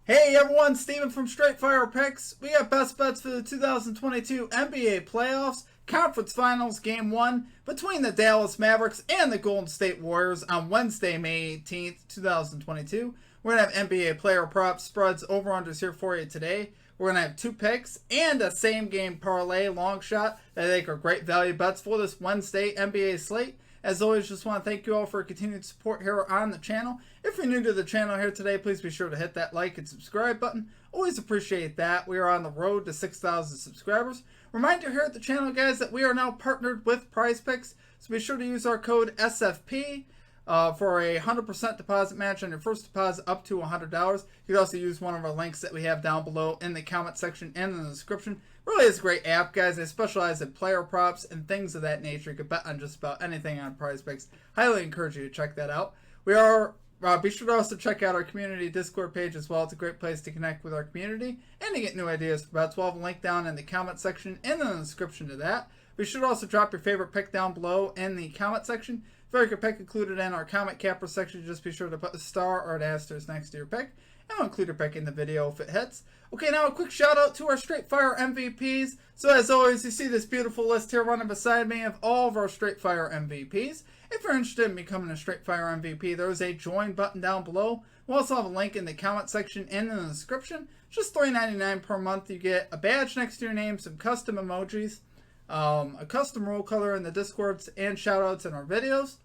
Hey everyone, Steven from Straight Fire Picks. We got best bets for the 2022 NBA playoffs, conference finals, game 1 between the Dallas Mavericks and the Golden State Warriors on Wednesday, May 18th, 2022. We're going to have NBA player props, spreads, over-unders here for you today. We're going to have 2 picks and a same-game parlay long shot that I think are great value bets for this Wednesday NBA slate. As always, just want to thank you all for continued support here on the channel. If you're new to the channel here today, please be sure to hit that like and subscribe button. Always appreciate that. We are on the road to 6,000 subscribers. Reminder here at the channel, guys, that we are now partnered with Prize Picks, so be sure to use our code SFP for a 100% deposit match on your first deposit up to $100. You can also use one of our links that we have down below in the comment section and in the description. Really is a great app, guys. They specialize in player props and things of that nature. You can bet on just about anything on Prize Picks. Highly encourage you to check that out. Be sure to also check out our community Discord page as well. It's a great place to connect with our community and to get new ideas for bets. We'll have a link down in the comment section and in the description to that. Be sure to also drop your favorite pick down below in the comment section. If you like your pick included in our comment capper section, just be sure to put a star or an asterisk next to your pick, and we'll include your pick in the video if it hits. Okay, now a quick shout out to our Straight Fire MVPs. So as always, you see this beautiful list here running beside me of all of our Straight Fire MVPs. If you're interested in becoming a Straight Fire MVP, there is a join button down below. We'll also have a link in the comment section and in the description. It's just $3.99 per month. You get a badge next to your name, some custom emojis, a custom roll color in the Discords, and shout outs in our videos.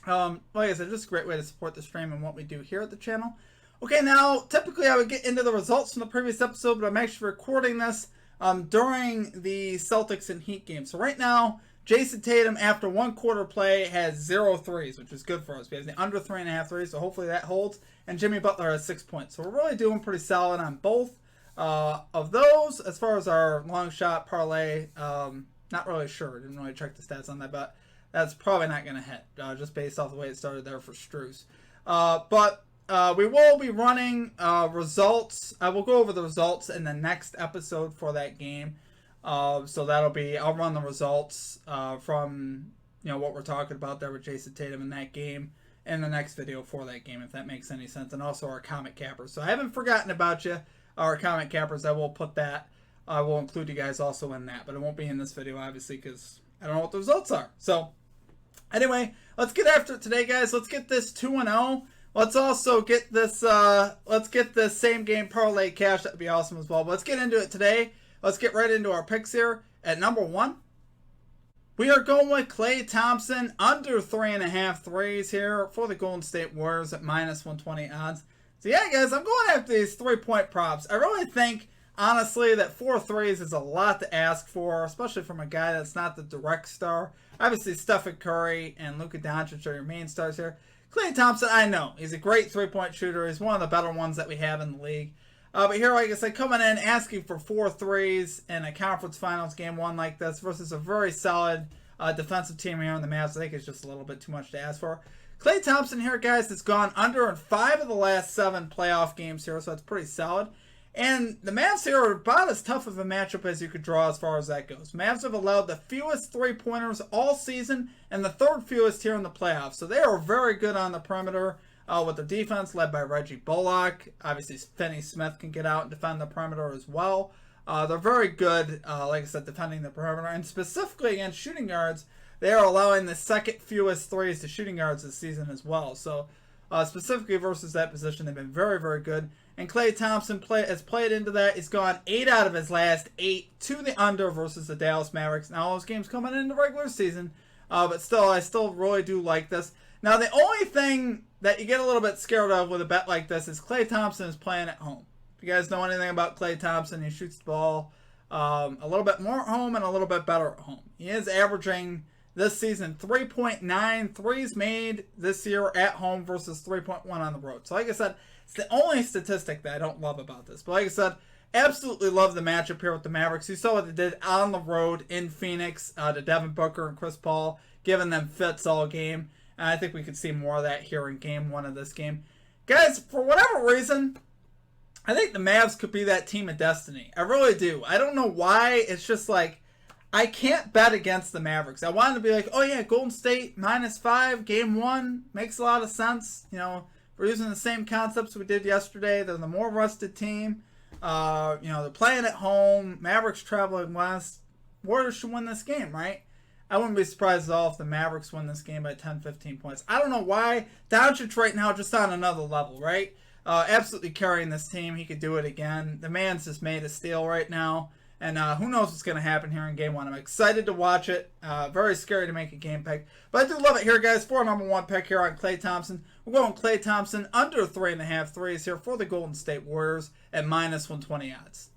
Like I said, just a great way to support the stream and what we do here at the channel. Okay, now, typically I would get into the results from the previous episode, but I'm actually recording this during the Celtics and Heat game. So right now, Jason Tatum, after one quarter play, has 0 threes, which is good for us. We have the under 3.5 threes, so hopefully that holds. And Jimmy Butler has 6 points. So we're really doing pretty solid on both of those. As far as our long shot parlay, not really sure. Didn't really check the stats on that, but that's probably not going to hit, just based off the way it started there for Strus. But we will be running results. I will go over the results in the next episode for that game. So that'll be, I'll run the results from, what we're talking about there with Jason Tatum in that game in the next video for that game, if that makes any sense. And also our comment cappers. So I haven't forgotten about you, our comment cappers. I will put that, I will include you guys also in that. But it won't be in this video, obviously, because I don't know what the results are. So anyway, let's get after it today, guys. Let's get this 2-0. Let's also get this, same game parlay cash. That would be awesome as well. But let's get into it today. Let's get right into our picks here. At number 1, we are going with Klay Thompson, under 3.5 threes here for the Golden State Warriors at minus 120 odds. So yeah, guys, I'm going after these 3-point props. I really think, honestly, that 4 threes is a lot to ask for, especially from a guy that's not the direct star. Obviously, Stephen Curry and Luka Doncic are your main stars here. Klay Thompson, I know, he's a great 3-point shooter. He's one of the better ones that we have in the league. But here, like I said, coming in, asking for 4 threes in a conference finals game 1 like this versus a very solid defensive team here on the Mavs, I think it's just a little bit too much to ask for. Klay Thompson here, guys, has gone under in 5 of the last 7 playoff games here, so that's pretty solid. And the Mavs here are about as tough of a matchup as you could draw as far as that goes. Mavs have allowed the fewest 3-pointers all season and the 3rd fewest here in the playoffs. So they are very good on the perimeter with the defense led by Reggie Bullock. Obviously, Finney Smith can get out and defend the perimeter as well. They're very good, like I said, defending the perimeter. And specifically against shooting guards, they are allowing the 2nd fewest threes to shooting guards this season as well. So specifically versus that position, they've been very, very good. And Klay Thompson has played into that. He's gone 8 out of his last 8 to the under versus the Dallas Mavericks. Now, all those games coming in the regular season. But still, I still really do like this. Now, the only thing that you get a little bit scared of with a bet like this is Klay Thompson is playing at home. If you guys know anything about Klay Thompson, he shoots the ball a little bit more at home and a little bit better at home. He is averaging this season 3.9 threes made this year at home versus 3.1 on the road. So like I said, it's the only statistic that I don't love about this. But like I said, absolutely love the matchup here with the Mavericks. You saw what they did on the road in Phoenix to Devin Booker and Chris Paul, giving them fits all game. And I think we could see more of that here in game 1 of this game. Guys, for whatever reason, I think the Mavs could be that team of destiny. I really do. I don't know why. It's just like, I can't bet against the Mavericks. I wanted to be like, oh yeah, Golden State -5, game 1, makes a lot of sense. We're using the same concepts we did yesterday. They're the more rested team. They're playing at home. Mavericks traveling west. Warriors should win this game, right? I wouldn't be surprised at all if the Mavericks win this game by 10, 15 points. I don't know why. Doncic right now just on another level, right? Absolutely carrying this team. He could do it again. The man's just made a steal right now. And who knows what's going to happen here in Game 1. I'm excited to watch it. Very scary to make a game pick. But I do love it here, guys. For our number 1 pick here on Klay Thompson. We're going Klay Thompson under 3.5 threes here for the Golden State Warriors at minus 120 odds.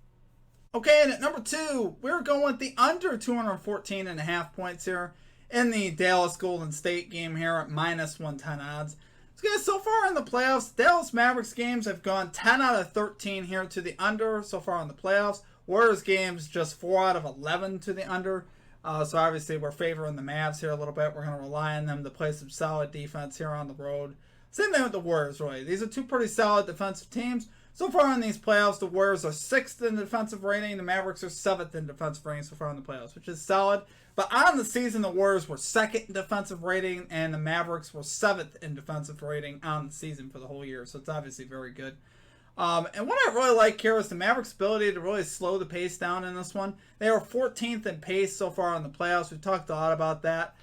Okay, and at number 2, we're going with the under 214.5 points here in the Dallas Golden State game here at minus 110 odds. So guys, so far in the playoffs, Dallas Mavericks games have gone 10 out of 13 here to the under so far in the playoffs. Warriors games just 4 out of 11 to the under. So obviously we're favoring the Mavs here a little bit. We're going to rely on them to play some solid defense here on the road. Same thing with the Warriors, really. These are two pretty solid defensive teams. So far in these playoffs, the Warriors are 6th in defensive rating. The Mavericks are 7th in defensive rating so far in the playoffs, which is solid. But on the season, the Warriors were 2nd in defensive rating, and the Mavericks were 7th in defensive rating on the season for the whole year. So it's obviously very good. And what I really like here is the Mavericks' ability to really slow the pace down in this one. They are 14th in pace so far in the playoffs. We've talked a lot about that.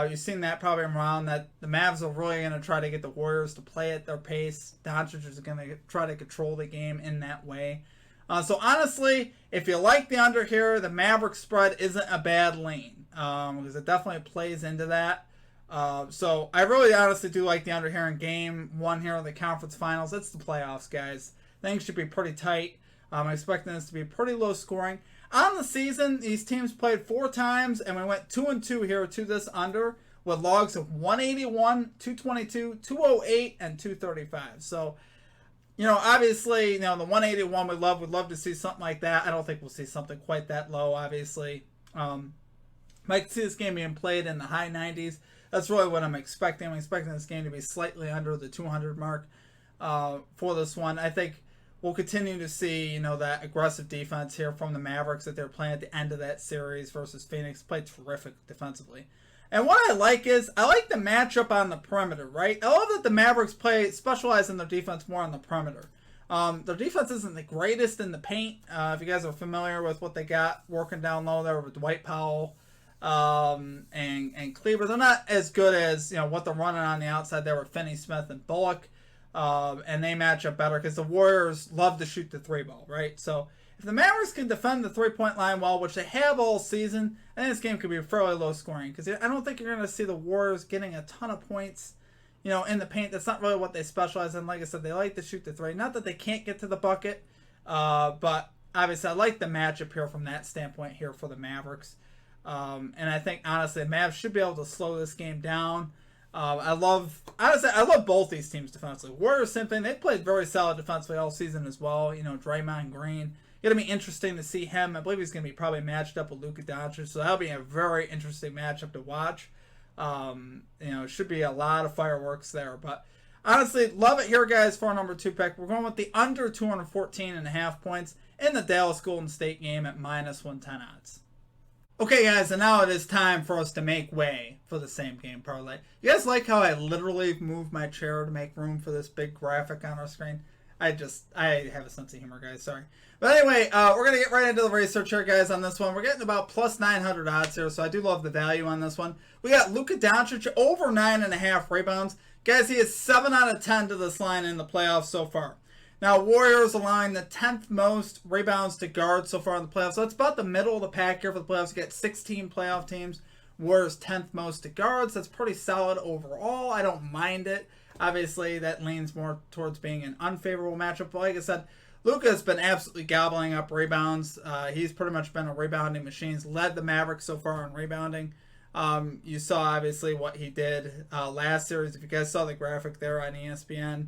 You've seen that probably around, that the Mavs are really going to try to get the Warriors to play at their pace. Doncic is going to try to control the game in that way. So honestly, if you like the under here, the Mavericks spread isn't a bad lean, because it definitely plays into that. So I really honestly do like the under here in Game 1 here of the conference finals. It's the playoffs, guys. Things should be pretty tight. I'm expecting this to be pretty low scoring. On the season, these teams played 4 times, and we went 2-2 here to this under with logs of 181, 222, 208, and 235. So, obviously, the 181 we'd love to see something like that. I don't think we'll see something quite that low, obviously. Might see this game being played in the high 90s. That's really what I'm expecting. I'm expecting this game to be slightly under the 200 mark for this one. I think we'll continue to see, that aggressive defense here from the Mavericks that they're playing at the end of that series versus Phoenix. Played terrific defensively. And what I like is, I like the matchup on the perimeter, right? I love that the Mavericks specialize in their defense more on the perimeter. Their defense isn't the greatest in the paint. If you guys are familiar with what they got working down low there with Dwight Powell, and Kleber, they're not as good as what they're running on the outside there with Finney-Smith and Bullock, and they match up better because the Warriors love to shoot the 3-ball, right? So if the Mavericks can defend the 3-point line well, which they have all season, I think this game could be fairly low scoring, because I don't think you're going to see the Warriors getting a ton of points in the paint. That's not really what they specialize in. Like I said, they like to shoot the 3. Not that they can't get to the bucket, but obviously I like the matchup here from that standpoint here for the Mavericks. And I think, honestly, the Mavs should be able to slow this game down. I love both these teams defensively. Warriors, same thing. They played very solid defensively all season as well. Draymond Green. Going to be interesting to see him. I believe he's going to be probably matched up with Luka Doncic, so that'll be a very interesting matchup to watch. Should be a lot of fireworks there. But honestly, love it here, guys, for our number 2 pick. We're going with the under 214.5 points in the Dallas Golden State game at minus 110 odds. Okay, guys, and now it is time for us to make way for the same game parlay. You guys like how I literally moved my chair to make room for this big graphic on our screen? I have a sense of humor, guys. Sorry. But anyway, we're going to get right into the research here, guys, on this one. We're getting about plus 900 odds here, so I do love the value on this one. We got Luka Doncic over 9.5 rebounds. Guys, he is 7 out of 10 to this line in the playoffs so far. Now, Warriors allowing the 10th most rebounds to guards so far in the playoffs. So it's about the middle of the pack here for the playoffs. You get 16 playoff teams. Warriors 10th most to guards. That's pretty solid overall. I don't mind it. Obviously, that leans more towards being an unfavorable matchup. But like I said, Luka has been absolutely gobbling up rebounds. He's pretty much been a rebounding machine. He's led the Mavericks so far in rebounding. You saw, obviously, what he did last series. If you guys saw the graphic there on ESPN,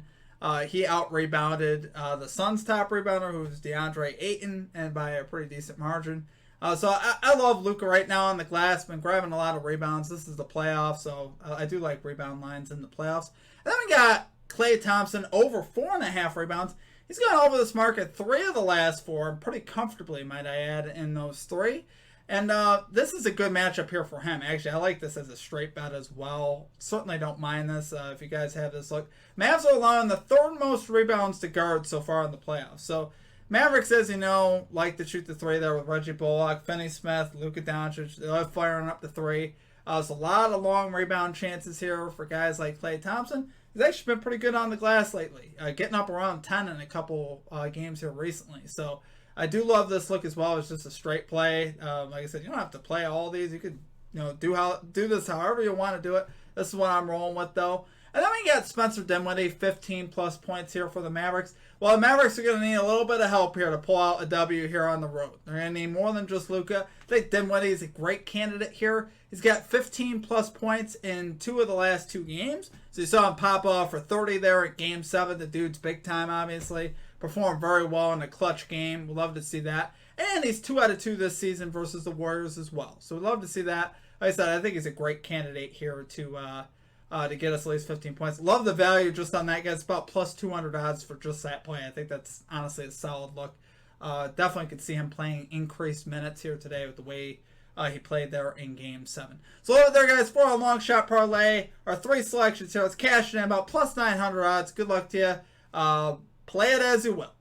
he out-rebounded the Suns' top rebounder, who was DeAndre Ayton, and by a pretty decent margin. So I love Luka right now on the glass. Been grabbing a lot of rebounds. This is the playoffs, so I do like rebound lines in the playoffs. And then we got Klay Thompson over 4.5 rebounds. He's gone over this mark at 3 of the last 4, pretty comfortably, might I add, in those 3. And this is a good matchup here for him. Actually, I like this as a straight bet as well. Certainly don't mind this if you guys have this look. Mavs are allowing the third most rebounds to guard so far in the playoffs. So Mavericks, as you know, like to shoot the three there with Reggie Bullock, Finney Smith, Luka Doncic. They love firing up the three. There's a lot of long rebound chances here for guys like Klay Thompson. He's actually been pretty good on the glass lately, getting up around 10 in a couple games here recently. So I do love this look as well. It's just a straight play. Like I said, you don't have to play all these. You could, do this however you want to do it. This is what I'm rolling with, though. And then we got Spencer Dinwiddie, 15 plus points here for the Mavericks. Well, the Mavericks are going to need a little bit of help here to pull out a W here on the road. They're going to need more than just Luka. I think Dinwiddie is a great candidate here. He's got 15 plus points in 2 of the last 2 games. So you saw him pop off for 30 there at Game 7. The dude's big time, obviously. Performed very well in a clutch game. We'd love to see that. And he's 2 out of 2 this season versus the Warriors as well. So we'd love to see that. Like I said, I think he's a great candidate here to get us at least 15 points. Love the value just on that guy. It's about plus 200 odds for just that play. I think that's honestly a solid look. Definitely could see him playing increased minutes here today with the way he played there in Game 7. So over there, guys, for our long shot parlay, our 3 selections here. Let's cash it in about plus 900 odds. Good luck to you. Play it as you will.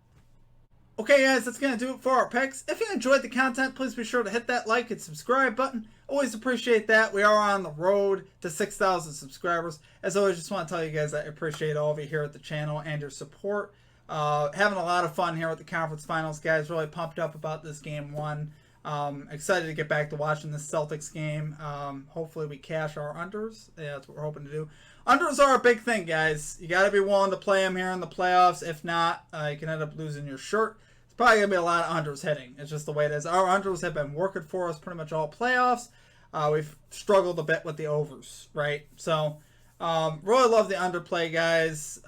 Okay, guys, that's going to do it for our picks. If you enjoyed the content, please be sure to hit that like and subscribe button. Always appreciate that. We are on the road to 6,000 subscribers. As always, just want to tell you guys that I appreciate all of you here at the channel and your support. Having a lot of fun here at the conference finals, guys. Really pumped up about this Game 1. Excited to get back to watching this Celtics game. Hopefully we cash our unders. Yeah, that's what we're hoping to do. Unders are a big thing, guys. You got to be willing to play them here in the playoffs. If not, you can end up losing your shirt. It's probably going to be a lot of unders hitting. It's just the way it is. Our unders have been working for us pretty much all playoffs. We've struggled a bit with the overs, right? So, really love the underplay, guys.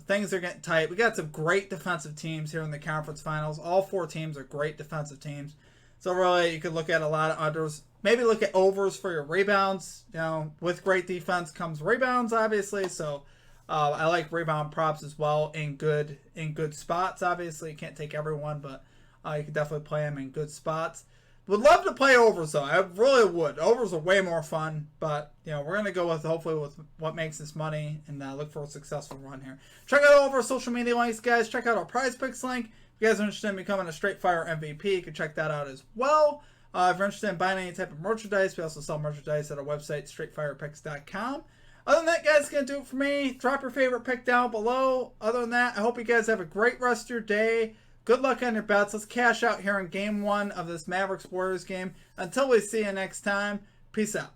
Things are getting tight. We got some great defensive teams here in the conference finals. All 4 teams are great defensive teams. So really, you could look at a lot of unders. Maybe look at overs for your rebounds. With great defense comes rebounds, obviously. So I like rebound props as well in good spots. Obviously, you can't take everyone, but you can definitely play them in good spots. Would love to play overs, though. I really would. Overs are way more fun, but we're gonna go with hopefully with what makes us money and look for a successful run here. Check out all of our social media links, guys. Check out our Prize Picks link. If you guys are interested in becoming a Straight Fire MVP, you can check that out as well. If you're interested in buying any type of merchandise, we also sell merchandise at our website, straightfirepicks.com. Other than that, guys, that's going to do it for me. Drop your favorite pick down below. Other than that, I hope you guys have a great rest of your day. Good luck on your bets. Let's cash out here in Game 1 of this Mavericks-Warriors game. Until we see you next time, peace out.